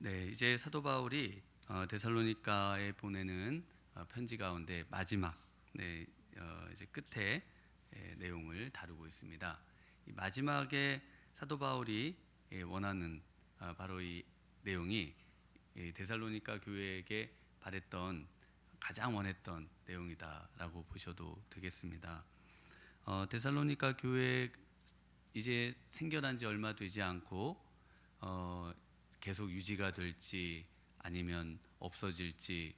네, 이제 사도 바울이 데살로니가에 보내는 편지 가운데 마지막 이제 끝에 내용을 다루고 있습니다. 이 마지막에 사도 바울이 원하는 바로 이 내용이 데살로니가 교회에게 바랬던 가장 원했던 내용이다라고 보셔도 되겠습니다. 데살로니가 교회 이제 생겨난 지 얼마 되지 않고 계속 유지가 될지 아니면 없어질지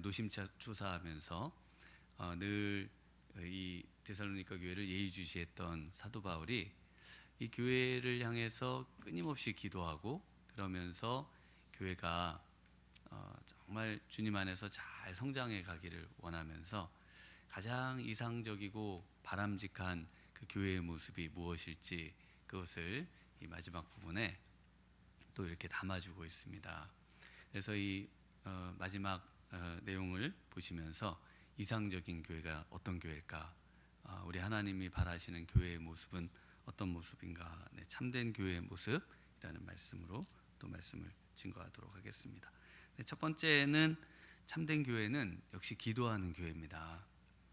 노심초사하면서 늘 이 데살로니가 교회를 예의주시했던 사도 바울이 이 교회를 향해서 끊임없이 기도하고 그러면서 교회가 정말 주님 안에서 잘 성장해 가기를 원하면서 가장 이상적이고 바람직한 그 교회의 모습이 무엇일지 그것을 이 마지막 부분에 또 이렇게 담아주고 있습니다. 그래서 이 마지막 내용을 보시면서 이상적인 교회가 어떤 교회일까? 우리 하나님이 바라시는 교회의 모습은 어떤 모습인가? 네, 참된 교회의 모습이라는 말씀으로 또 말씀을 증거하도록 하겠습니다. 네, 첫 번째는 참된 교회는 역시 기도하는 교회입니다.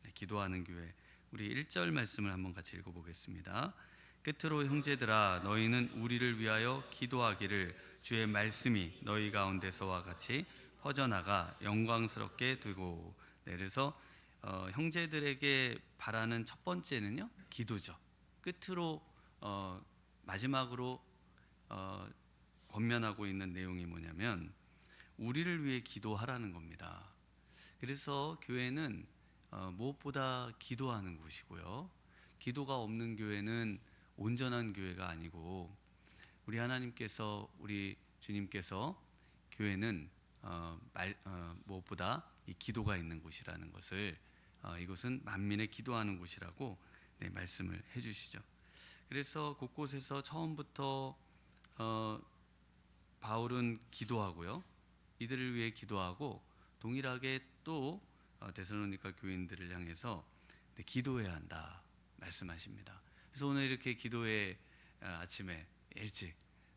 네, 기도하는 교회. 우리 1절 말씀을 한번 같이 읽어보겠습니다. 끝으로 형제들아 너희는 우리를 위하여 기도하기를 주의 말씀이 너희 가운데서와 같이 퍼져나가 영광스럽게 되고. 네, 그래서 형제들에게 바라는 첫 번째는요 기도죠. 끝으로 마지막으로 권면하고 있는 내용이 뭐냐면 우리를 위해 기도하라는 겁니다. 그래서 교회는 무엇보다 기도하는 곳이고요. 기도가 없는 교회는 온전한 교회가 아니고 우리 하나님께서 우리 주님께서 교회는 무엇보다 이 기도가 있는 곳이라는 것을 이곳은 만민의 기도하는 곳이라고 말씀을 해주시죠. 그래서 곳곳에서 처음부터 바울은 기도하고요. 이들을 위해 기도하고 동일하게 또 데살로니가 교인들을 향해서 기도해야 한다 말씀하십니다. 그래서 오늘 이렇게 기도회 아침에 일찍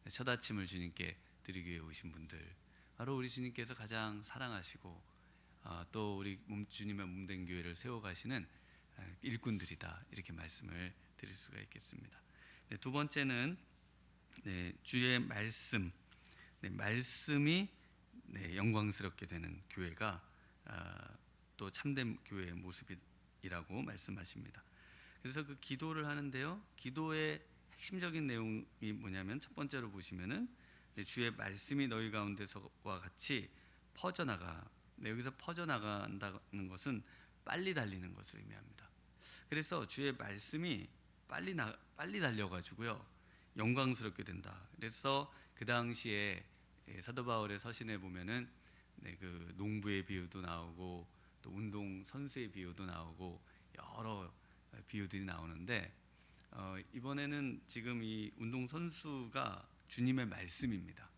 첫 아침을 주님께 드리기 위해 오신 분들 바로 우리 주님께서 가장 사랑하시고 또 우리 주님의 몸된 교회를 세워가시는 일꾼들이다 이렇게 말씀을 드릴 수가 있겠습니다. 두 번째는 주의 말씀, 말씀이 영광스럽게 되는 교회가 또 참된 교회의 모습이라고 말씀하십니다. 그래서 그 기도를 하는데요, 기도의 핵심적인 내용이 뭐냐면 첫 번째로 보시면은 주의 말씀이 너희 가운데서와 같이 퍼져나가. 여기서 퍼져나간다는 것은 빨리 달리는 것을 의미합니다. 그래서 주의 말씀이 빨리 달려가지고요 영광스럽게 된다. 그래서 그 당시에 사도 바울의 서신에 보면은 그 농부의 비유도 나오고 또 운동 선수의 비유도 나오고 여러 비유들이 나오는데 이번에는 지금 이 운동 선수가 주님의 말씀입니다.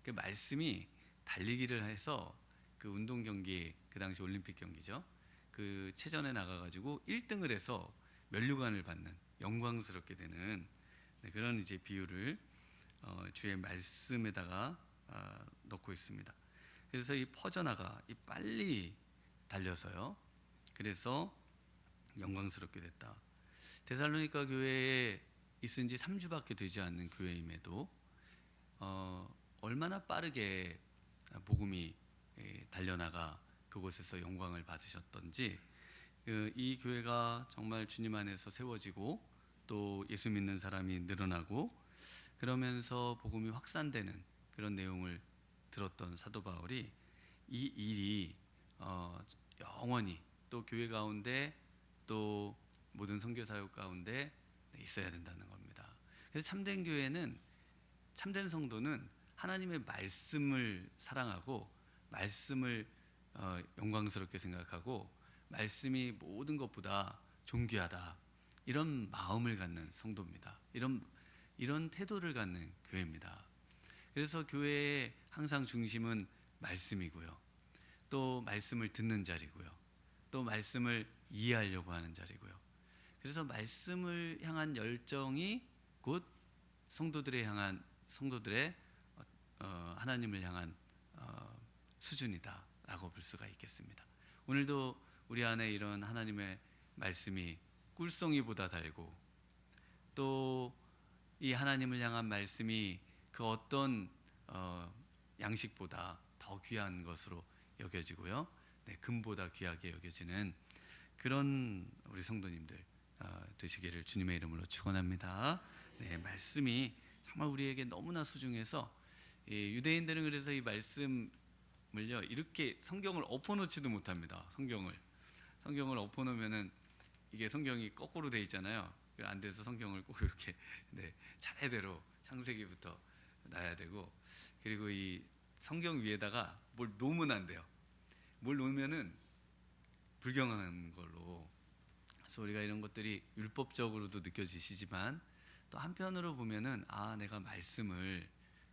그 말씀이 달리기를 해서 그 운동 경기, 그 당시 올림픽 경기죠. 그 체전에 나가가지고 1등을 해서 면류관을 받는 영광스럽게 되는 그런 이제 비유를 주의 말씀에다가 넣고 있습니다. 그래서 이 퍼져나가, 이 빨리 달려서요. 그래서 영광스럽게 됐다. 데살로니가 교회에 있은 지 3주밖에 되지 않는 교회임에도 얼마나 빠르게 복음이 달려나가 그곳에서 영광을 받으셨던지 이 교회가 정말 주님 안에서 세워지고 또 예수 믿는 사람이 늘어나고 그러면서 복음이 확산되는 그런 내용을 들었던 사도 바울이 이 일이 영원히 또 교회 가운데 또 모든 선교 사역 가운데 있어야 된다는 겁니다. 그래서 참된 교회는, 참된 성도는 하나님의 말씀을 사랑하고 말씀을 영광스럽게 생각하고 말씀이 모든 것보다 존귀하다 이런 마음을 갖는 성도입니다. 이런 태도를 갖는 교회입니다. 그래서 교회의 항상 중심은 말씀이고요. 또 말씀을 듣는 자리고요. 또 말씀을 이해하려고 하는 자리고요. 그래서 말씀을 향한 열정이 곧 성도들의 하나님을 향한 수준이다라고 볼 수가 있겠습니다. 오늘도 우리 안에 이런 하나님의 말씀이 꿀송이보다 달고, 또 이 하나님을 향한 말씀이 그 어떤 양식보다 더 귀한 것으로 여겨지고요, 네, 금보다 귀하게 여겨지는 그런 우리 성도님들 되시기를 주님의 이름으로 축원합니다. 네, 말씀이 정말 우리에게 너무나 소중해서 유대인들은 그래서 이 말씀을요, 이렇게 성경을 엎어놓지도 못합니다. 성경을 엎어놓으면은 이게 성경이 거꾸로 돼 있잖아요. 안 돼서 성경을 꼭 이렇게, 네, 차례대로 창세기부터 놔야 되고, 그리고 이 성경 위에다가 뭘 놓으면 안 돼요. 뭘 놓으면은 불경한 걸로. 그래서 우리가 이런 것들이 율법적으로도 느껴지시지만, 또 한편으로 보면은 내가 말씀을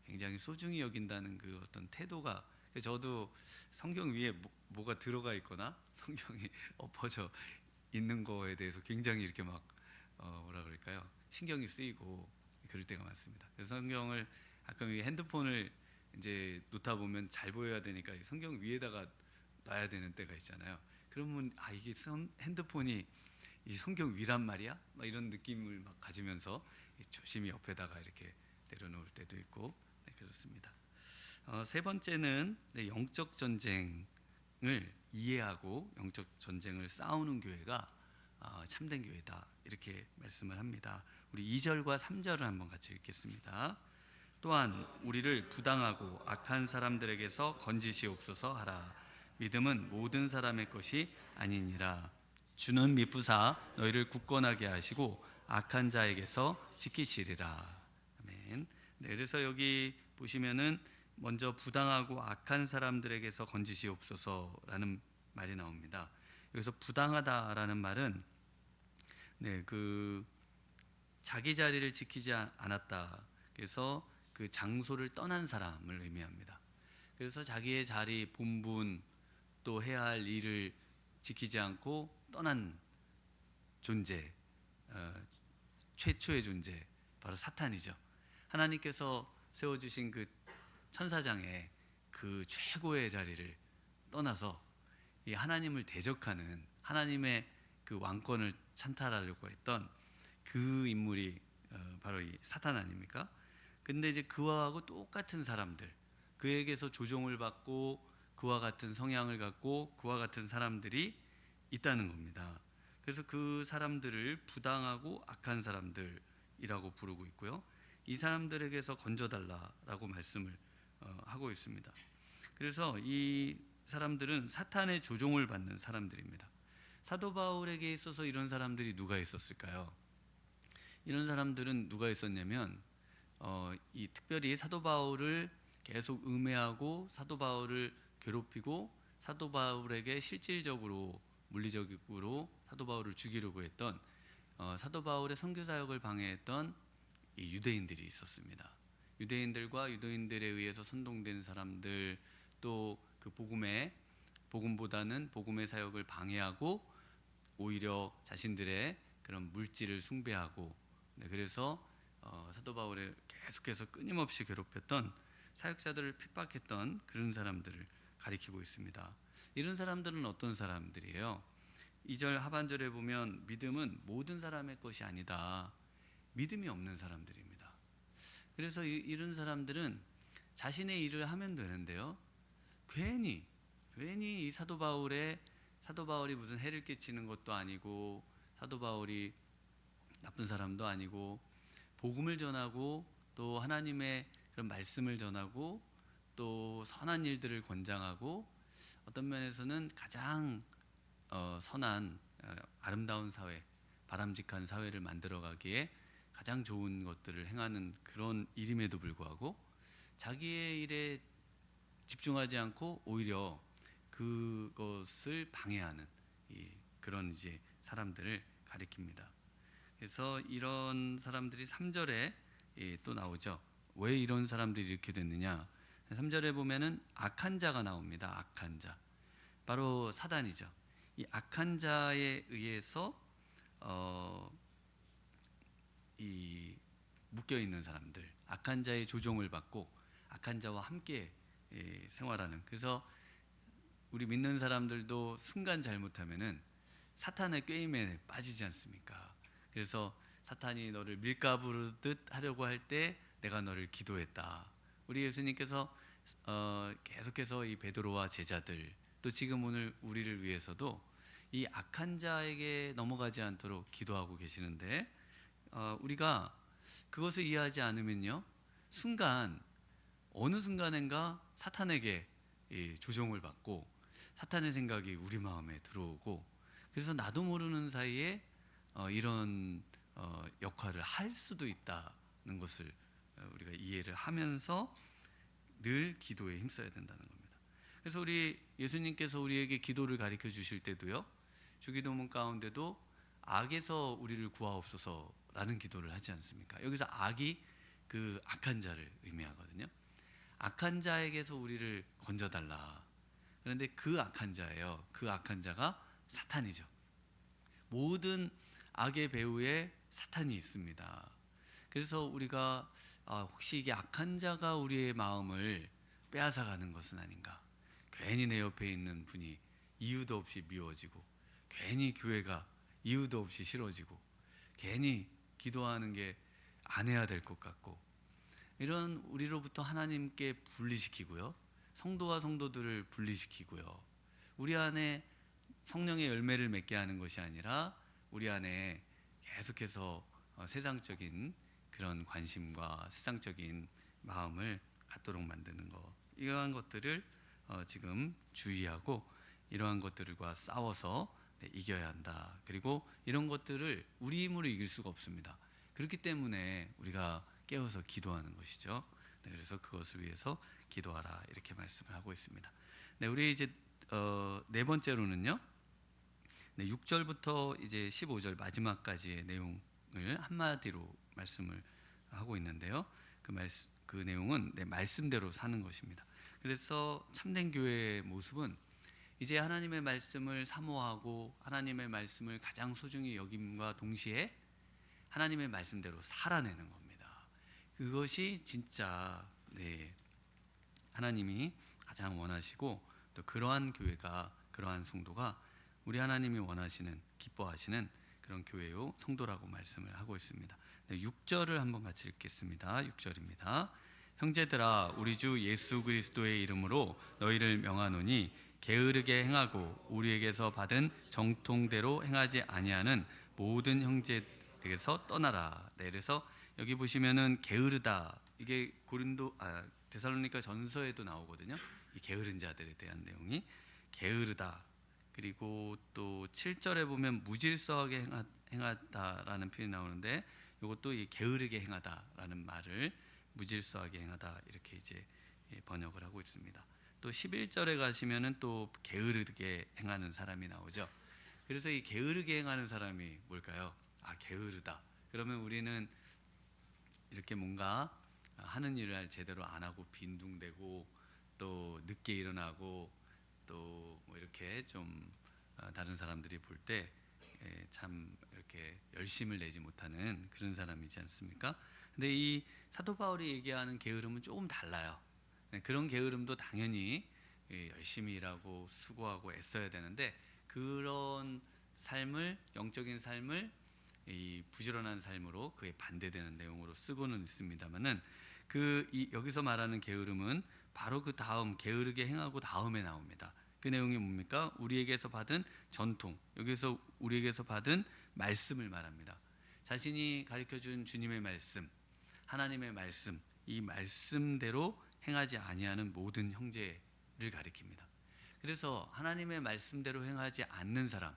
굉장히 소중히 여긴다는 그 어떤 태도가, 저도 성경 위에 뭐가 들어가 있거나 성경이 엎어져 있는 거에 대해서 굉장히 이렇게 막 뭐라 그럴까요? 신경이 쓰이고 그럴 때가 많습니다. 그래서 성경을 가끔 핸드폰을 이제 놓다 보면 잘 보여야 되니까 성경 위에다가 놔야 되는 때가 있잖아요. 그러면 이게 핸드폰이 이 성경 위란 말이야? 막 이런 느낌을 막 가지면서 조심히 옆에다가 이렇게 내려놓을 때도 있고, 네, 그렇습니다. 세 번째는 영적 전쟁을 이해하고 영적 전쟁을 싸우는 교회가 참된 교회다, 이렇게 말씀을 합니다. 우리 2절과 3절을 한번 같이 읽겠습니다. 또한 우리를 부당하고 악한 사람들에게서 건지시옵소서 하라. 믿음은 모든 사람의 것이 아니니라. 주는 미쁘사 너희를 굳건하게 하시고 악한 자에게서 지키시리라. 아멘. 네, 그래서 여기 보시면은 먼저 부당하고 악한 사람들에게서 건지시옵소서라는 말이 나옵니다. 여기서 부당하다라는 말은, 네, 그 자기 자리를 지키지 않았다, 그래서 그 장소를 떠난 사람을 의미합니다. 그래서 자기의 자리, 본분, 또 해야 할 일을 지키지 않고 떠난 존재, 최초의 존재, 바로 사탄이죠. 하나님께서 세워주신 그 천사장의 그 최고의 자리를 떠나서 이 하나님을 대적하는, 하나님의 그 왕권을 찬탈하려고 했던 그 인물이 바로 이 사탄 아닙니까? 근데 이제 그와하고 똑같은 사람들, 그에게서 조종을 받고 그와 같은 성향을 갖고 그와 같은 사람들이 있다는 겁니다. 그래서 그 사람들을 부당하고 악한 사람들이라고 부르고 있고요, 이 사람들에게서 건져달라라고 말씀을 하고 있습니다. 그래서 이 사람들은 사탄의 조종을 받는 사람들입니다. 사도 바울에게 있어서 이런 사람들이 누가 있었을까요? 이런 사람들은 누가 있었냐면 이 특별히 사도 바울을 계속 음해하고 사도 바울을 괴롭히고 사도 바울에게 실질적으로 물리적으로 사도 바울을 죽이려고 했던 사도 바울의 선교 사역을 방해했던 이 유대인들이 있었습니다. 유대인들과 유대인들에 의해서 선동된 사람들, 또 그 복음보다는 복음의 사역을 방해하고 오히려 자신들의 그런 물질을 숭배하고, 네, 그래서 사도 바울을 계속해서 끊임없이 괴롭혔던, 사역자들을 핍박했던 그런 사람들을 가리키고 있습니다. 이런 사람들은 어떤 사람들이에요? 2절 하반절에 보면 믿음은 모든 사람의 것이 아니다, 믿음이 없는 사람들입니다. 그래서 이런 사람들은 자신의 일을 하면 되는데요, 괜히 이 사도 바울이 무슨 해를 끼치는 것도 아니고 사도 바울이 나쁜 사람도 아니고 복음을 전하고 또 하나님의 그런 말씀을 전하고 또 선한 일들을 권장하고 어떤 면에서는 가장 선한 아름다운 사회, 바람직한 사회를 만들어가기에 가장 좋은 것들을 행하는 그런 일임에도 불구하고 자기의 일에 집중하지 않고 오히려 그것을 방해하는 그런 이제 사람들을 가리킵니다. 그래서 이런 사람들이 3절에 또 나오죠. 왜 이런 사람들이 이렇게 됐느냐? 3절에 보면은 악한 자가 나옵니다. 악한 자, 바로 사단이죠. 이 악한 자에 의해서 이 묶여 있는 사람들, 악한 자의 조종을 받고 악한 자와 함께 생활하는. 그래서 우리 믿는 사람들도 순간 잘못하면은 사탄의 꾀임에 빠지지 않습니까? 그래서 사탄이 너를 밀가 부르듯 하려고 할 때 내가 너를 기도했다. 우리 예수님께서 계속해서 이 베드로와 제자들, 또 지금 오늘 우리를 위해서도 이 악한 자에게 넘어가지 않도록 기도하고 계시는데, 우리가 그것을 이해하지 않으면요, 어느 순간인가 사탄에게 조종을 받고 사탄의 생각이 우리 마음에 들어오고, 그래서 나도 모르는 사이에 이런 역할을 할 수도 있다는 것을 우리가 이해를 하면서 늘 기도에 힘써야 된다는 겁니다. 그래서 우리 예수님께서 우리에게 기도를 가르쳐 주실 때도요, 주기도문 가운데도 악에서 우리를 구하옵소서라는 기도를 하지 않습니까? 여기서 악이 그 악한 자를 의미하거든요. 악한 자에게서 우리를 건져달라. 그런데 그 악한 자예요. 그 악한 자가 사탄이죠. 모든 악의 배후에 사탄이 있습니다. 그래서 우리가 혹시 이게 악한 자가 우리의 마음을 빼앗아가는 것은 아닌가? 괜히 내 옆에 있는 분이 이유도 없이 미워지고, 괜히 교회가 이유도 없이 싫어지고, 괜히 기도하는 게 안 해야 될 것 같고, 이런 우리로부터 하나님께 분리시키고요, 성도와 성도들을 분리시키고요, 우리 안에 성령의 열매를 맺게 하는 것이 아니라 우리 안에 계속해서 세상적인 그런 관심과 세상적인 마음을 갖도록 만드는 것, 이러한 것들을 지금 주의하고 이러한 것들과 싸워서 이겨야 한다. 그리고 이런 것들을 우리 힘으로 이길 수가 없습니다. 그렇기 때문에 우리가 깨어서 기도하는 것이죠. 그래서 그것을 위해서 기도하라, 이렇게 말씀을 하고 있습니다. 우리 이제 네 번째로는요, 6절부터 이제 15절 마지막까지의 내용을 한마디로 말씀을 하고 있는데요. 그 내용은 내 말씀대로 사는 것입니다. 그래서 참된 교회의 모습은 이제 하나님의 말씀을 사모하고 하나님의 말씀을 가장 소중히 여김과 동시에 하나님의 말씀대로 살아내는 겁니다. 그것이 진짜 하나님이 가장 원하시고, 또 그러한 교회가, 그러한 성도가 우리 하나님이 원하시는, 기뻐하시는 그런 교회요 성도라고 말씀을 하고 있습니다. 6절을 한번 같이 읽겠습니다. 6절입니다. 형제들아, 우리 주 예수 그리스도의 이름으로 너희를 명하노니 게으르게 행하고 우리에게서 받은 정통대로 행하지 아니하는 모든 형제에게서 떠나라. 그래서 여기 보시면은 게으르다, 이게 데살로니가 전서에도 나오거든요. 이 게으른 자들에 대한 내용이 게으르다. 그리고 또 7절에 보면 무질서하게 행하다라는 표현이 나오는데, 이것도 이 게으르게 행하다라는 말을 무질서하게 행하다, 이렇게 이제 번역을 하고 있습니다. 또 11절에 가시면은 또 게으르게 행하는 사람이 나오죠. 그래서 이 게으르게 행하는 사람이 뭘까요? 게으르다. 그러면 우리는 이렇게 뭔가 하는 일을 제대로 안 하고 빈둥대고, 또 늦게 일어나고, 또 뭐 이렇게 좀 다른 사람들이 볼 때 참 이렇게 열심을 내지 못하는 그런 사람이지 않습니까? 근데 이 사도 바울이 얘기하는 게으름은 조금 달라요. 그런 게으름도 당연히 열심히 일하고 수고하고 애써야 되는데, 그런 삶을, 영적인 삶을 이 부지런한 삶으로, 그에 반대되는 내용으로 쓰고는 있습니다만은, 여기서 말하는 게으름은 바로 그 다음, 게으르게 행하고 다음에 나옵니다. 그 내용이 뭡니까? 우리에게서 받은 전통, 여기서 우리에게서 받은 말씀을 말합니다. 자신이 가르쳐준 주님의 말씀, 하나님의 말씀, 이 말씀대로 행하지 아니하는 모든 형제를 가리킵니다. 그래서 하나님의 말씀대로 행하지 않는 사람,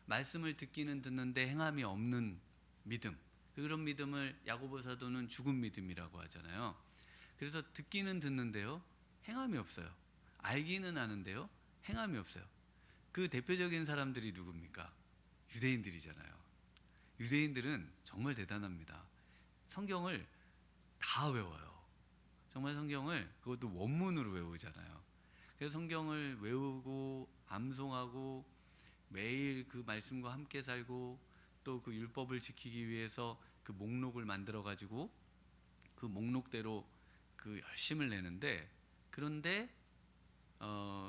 말씀을 듣기는 듣는데 행함이 없는 믿음, 그런 믿음을 야고보 사도는 죽은 믿음이라고 하잖아요. 그래서 듣기는 듣는데요, 행함이 없어요. 알기는 아는데요, 행함이 없어요. 그 대표적인 사람들이 누굽니까? 유대인들이잖아요. 유대인들은 정말 대단합니다. 성경을 다 외워요. 정말 성경을, 그것도 원문으로 외우잖아요. 그래서 성경을 외우고 암송하고 매일 그 말씀과 함께 살고, 또 그 율법을 지키기 위해서 그 목록을 만들어 가지고 그 목록대로 그 열심을 내는데, 그런데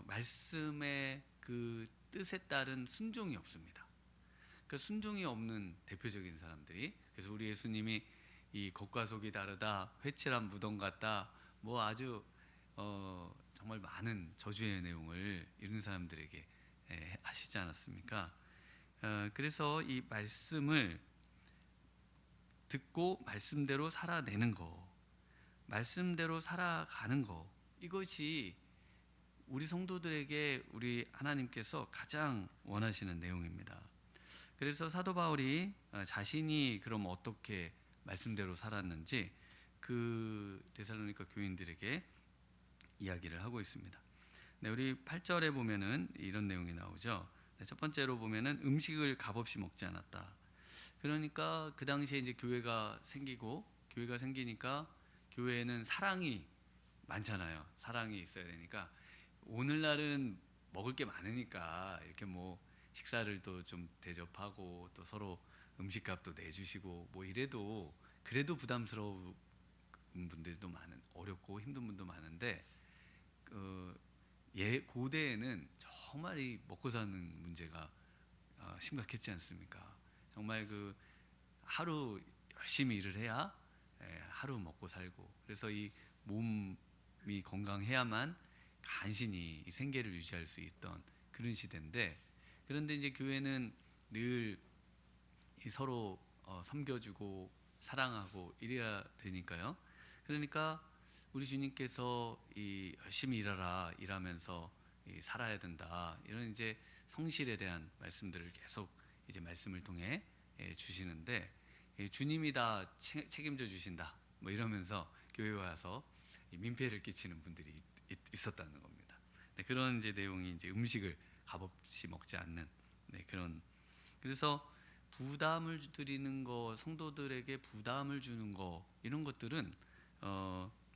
말씀의 그 뜻에 따른 순종이 없습니다. 그 순종이 없는 대표적인 사람들이, 그래서 우리 예수님이 이 겉과 속이 다르다, 회칠한 무덤 같다, 뭐 아주 정말 많은 저주의 내용을 이런 사람들에게 하시지 않았습니까? 그래서 이 말씀을 듣고 말씀대로 살아내는 거, 말씀대로 살아가는 거, 이것이 우리 성도들에게 우리 하나님께서 가장 원하시는 내용입니다. 그래서 사도 바울이 자신이 그럼 어떻게 말씀대로 살았는지 그 데살로니가 교인들에게 이야기를 하고 있습니다. 네, 우리 8절에 보면은 이런 내용이 나오죠. 네, 첫 번째로 보면은 음식을 값없이 먹지 않았다. 그러니까 그 당시에 이제 교회가 생기니까 교회에는 사랑이 많잖아요. 사랑이 있어야 되니까 오늘날은 먹을 게 많으니까 이렇게 뭐 식사를 또 좀 대접하고 또 서로 음식값도 내주시고 뭐 이래도 그래도 부담스러운 분들도 어렵고 힘든 분도 많은데, 고대에는 정말 이 먹고 사는 문제가 심각했지 않습니까? 정말 그 하루 열심히 일을 해야 하루 먹고 살고, 그래서 이 몸이 건강해야만 간신히 이 생계를 유지할 수 있던 그런 시대인데, 그런데 이제 교회는 늘 서로 섬겨주고 사랑하고 이래야 되니까요. 그러니까 우리 주님께서 이 열심히 일하면서 살아야 된다, 이런 이제 성실에 대한 말씀들을 계속 이제 말씀을 통해 주시는데, 주님이 다 책임져 주신다 뭐 이러면서 교회에 와서 민폐를 끼치는 분들이 있었다는 겁니다. 네, 그런 이제 내용이 이제 음식을 값없이 먹지 않는, 네, 그런, 그래서 부담을 드리는 거, 성도들에게 부담을 주는 거, 이런 것들은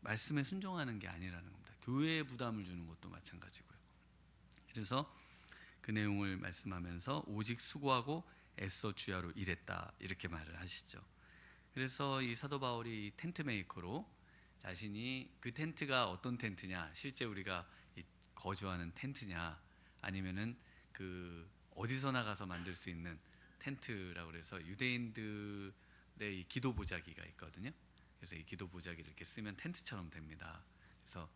말씀에 순종하는 게 아니라는 겁니다. 교회에 부담을 주는 것도 마찬가지고요. 그래서 그 내용을 말씀하면서 오직 수고하고 애써 주야로 일했다, 이렇게 말을 하시죠. 그래서 이 사도 바울이 텐트 메이커로 자신이, 그 텐트가 어떤 텐트냐, 실제 우리가 거주하는 텐트냐, 아니면은 그 어디서 나가서 만들 수 있는 텐트라고 그래서 유대인들의 이 기도 보자기가 있거든요. 그래서 이 기도 보자기를 이렇게 쓰면 텐트처럼 됩니다. 그래서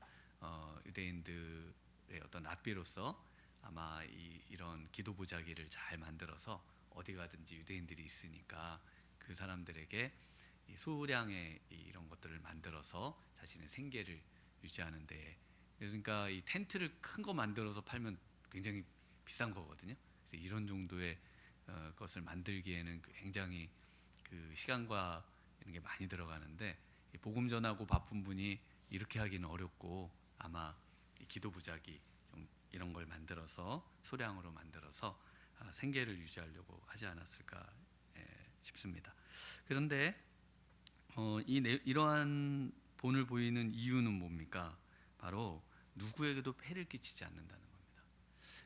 유대인들의 어떤 랍비로서 아마 이런 기도 보자기를 잘 만들어서 어디 가든지 유대인들이 있으니까 그 사람들에게 이 소량의 이런 것들을 만들어서 자신의 생계를 유지하는데, 그러니까 이 텐트를 큰 거 만들어서 팔면 굉장히 비싼 거거든요. 그래서 이런 정도의 것을 만들기에는 굉장히 그 시간과 이런 게 많이 들어가는데, 복음 전하고 바쁜 분이 이렇게 하기는 어렵고, 아마 기도 부작이 이런 걸 만들어서 소량으로 만들어서 생계를 유지하려고 하지 않았을까 싶습니다. 그런데 이러한 본을 보이는 이유는 뭡니까? 바로 누구에게도 폐를 끼치지 않는다는 겁니다.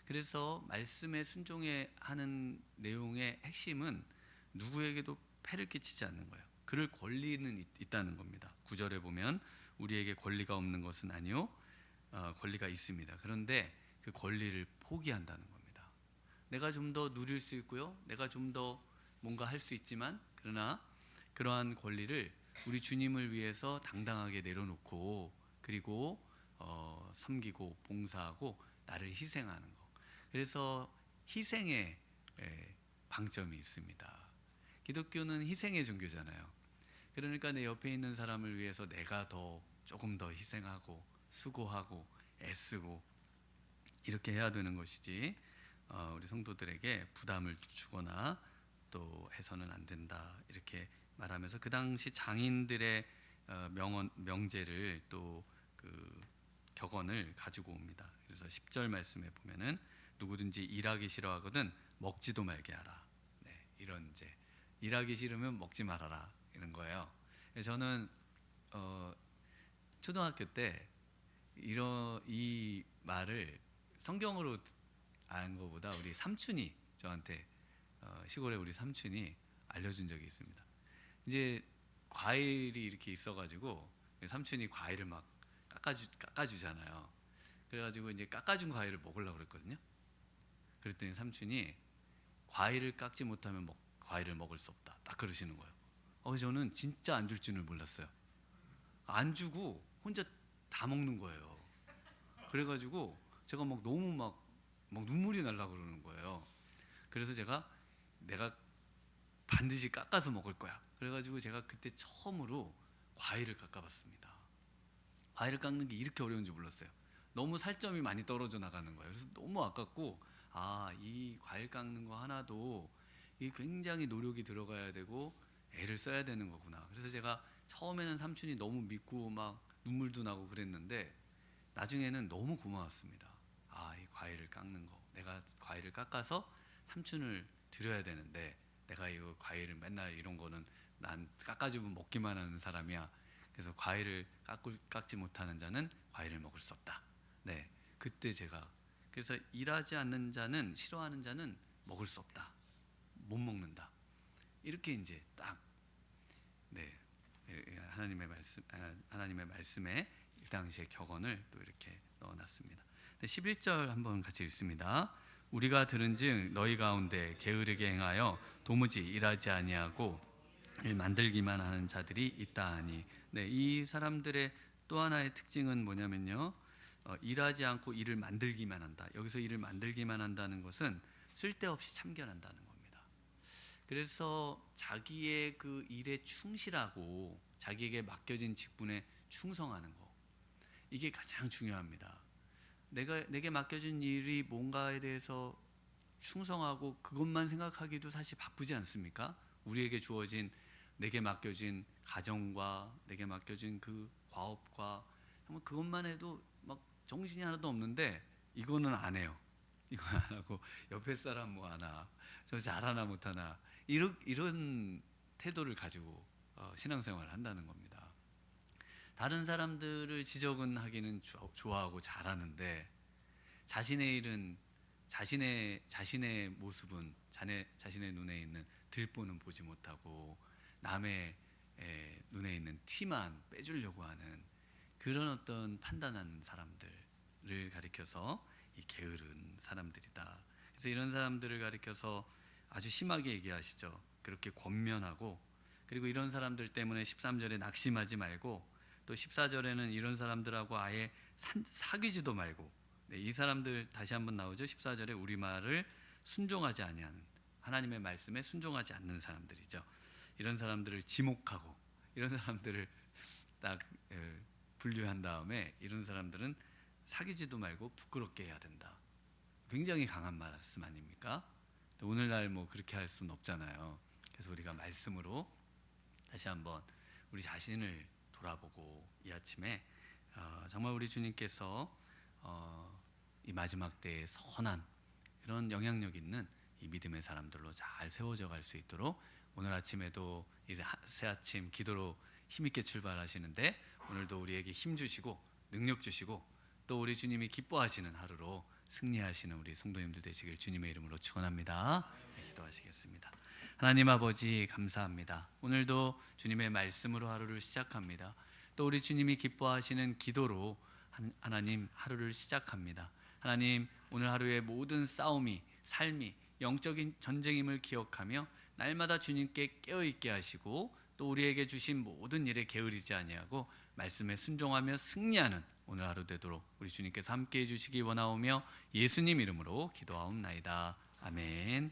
그래서 말씀에 순종해 하는 내용의 핵심은 누구에게도 폐를 끼치지 않는 거예요. 그럴 권리는 있다는 겁니다. 9절에 보면 우리에게 권리가 없는 것은 아니요, 권리가 있습니다. 그런데 그 권리를 포기한다는 겁니다. 내가 좀 더 누릴 수 있고요, 내가 좀 더 뭔가 할 수 있지만, 그러나 그러한 권리를 우리 주님을 위해서 당당하게 내려놓고, 그리고 섬기고 봉사하고 나를 희생하는 것. 그래서 희생의 방점이 있습니다. 기독교는 희생의 종교잖아요. 그러니까 내 옆에 있는 사람을 위해서 내가 조금 더 희생하고 수고하고 애쓰고 이렇게 해야 되는 것이지, 우리 성도들에게 부담을 주거나 또 해서는 안 된다, 이렇게 말하면서 그 당시 장인들의 명제를 또 그 격언을 가지고 옵니다. 그래서 10절 말씀에 보면은 누구든지 일하기 싫어하거든 먹지도 말게 하라. 네, 이런 이제 일하기 싫으면 먹지 말아라, 이런 거예요. 저는 초등학교 때 이 말을 성경으로 아는 것보다 우리 삼촌이 저한테, 시골에 우리 삼촌이 알려준 적이 있습니다. 이제 과일이 이렇게 있어가지고 삼촌이 과일을 막 깎아주잖아요. 그래가지고 이제 깎아준 과일을 먹으려고 그랬거든요. 그랬더니 삼촌이 과일을 깎지 못하면 과일을 먹을 수 없다, 딱 그러시는 거예요. 그래서 저는 진짜 안 줄 줄을 몰랐어요. 안 주고 혼자 다 먹는 거예요. 그래가지고 제가 막 너무 막 눈물이 날라 그러는 거예요. 그래서 내가 반드시 깎아서 먹을 거야. 그래가지고 제가 그때 처음으로 과일을 깎아봤습니다. 과일을 깎는 게 이렇게 어려운 줄 몰랐어요. 너무 살점이 많이 떨어져 나가는 거예요. 그래서 너무 아깝고, 이 과일 깎는 거 하나도 이 굉장히 노력이 들어가야 되고 애를 써야 되는 거구나. 그래서 제가 처음에는 삼촌이 너무 믿고 막 눈물도 나고 그랬는데 나중에는 너무 고마웠습니다. 이 과일을 깎는 거, 내가 과일을 깎아서 삼촌을 드려야 되는데 내가 이거 과일을 맨날 이런 거는 난 깎아주면 먹기만 하는 사람이야. 그래서 과일을 깎지 못하는 자는 과일을 먹을 수 없다. 네, 그때 제가 그래서 일하지 않는 자는, 싫어하는 자는 먹을 수 없다, 못 먹는다. 이렇게 이제 딱, 네, 하나님의 말씀에 이 당시의 격언을 또 이렇게 넣어놨습니다. 11절 한번 같이 읽습니다. 우리가 들은즉 너희 가운데 게으르게 행하여 도무지 일하지 아니하고 일 만들기만 하는 자들이 있다 하니. 네, 이 사람들의 또 하나의 특징은 뭐냐면요, 일하지 않고 일을 만들기만 한다. 여기서 일을 만들기만 한다는 것은 쓸데없이 참견한다는 겁니다. 그래서 자기의 그 일에 충실하고 자기에게 맡겨진 직분에 충성하는 거, 이게 가장 중요합니다. 내게 맡겨진 일이 뭔가에 대해서 충성하고 그것만 생각하기도 사실 바쁘지 않습니까? 우리에게 주어진, 내게 맡겨진 가정과 내게 맡겨진 그 과업과 정말 그것만 해도 막 정신이 하나도 없는데 이거는 안 해요. 이거 안 하고 옆에 사람 뭐 하나, 저 잘하나 못하나, 이런 태도를 가지고 신앙생활을 한다는 겁니다. 다른 사람들을 지적은 하기는 좋아하고 잘하는데 자신의 일은, 자신의 모습은 자신의 눈에 있는 들보는 보지 못하고 남의 눈에 있는 티만 빼주려고 하는 그런 어떤 판단하는 사람들을 가리켜서 이 게으른 사람들이다. 그래서 이런 사람들을 가리켜서 아주 심하게 얘기하시죠. 그렇게 권면하고, 그리고 이런 사람들 때문에 13절에 낙심하지 말고 또 14절에는 이런 사람들하고 아예 사귀지도 말고, 네, 이 사람들 다시 한번 나오죠. 14절에 우리 말을 순종하지 아니하는, 하나님의 말씀에 순종하지 않는 사람들이죠. 이런 사람들을 지목하고 이런 사람들을 딱 분류한 다음에 이런 사람들은 사귀지도 말고 부끄럽게 해야 된다. 굉장히 강한 말씀 아닙니까? 오늘날 뭐 그렇게 할 수는 없잖아요. 그래서 우리가 말씀으로 다시 한번 우리 자신을 돌아보고 이 아침에 정말 우리 주님께서 이 마지막 때의 선한 이런 영향력 있는 이 믿음의 사람들로 잘 세워져 갈 수 있도록, 오늘 아침에도 새 아침 기도로 힘있게 출발하시는데 오늘도 우리에게 힘 주시고 능력 주시고 또 우리 주님이 기뻐하시는 하루로 승리하시는 우리 성도님들 되시길 주님의 이름으로 축원합니다. 네, 기도하시겠습니다. 하나님 아버지 감사합니다. 오늘도 주님의 말씀으로 하루를 시작합니다. 또 우리 주님이 기뻐하시는 기도로 하나님 하루를 시작합니다. 하나님, 오늘 하루의 모든 싸움이, 삶이 영적인 전쟁임을 기억하며 날마다 주님께 깨어있게 하시고 또 우리에게 주신 모든 일에 게으르지 아니하고 말씀에 순종하며 승리하는 오늘 하루 되도록 우리 주님께서 함께해 주시기 원하오며 예수님 이름으로 기도하옵나이다. 아멘.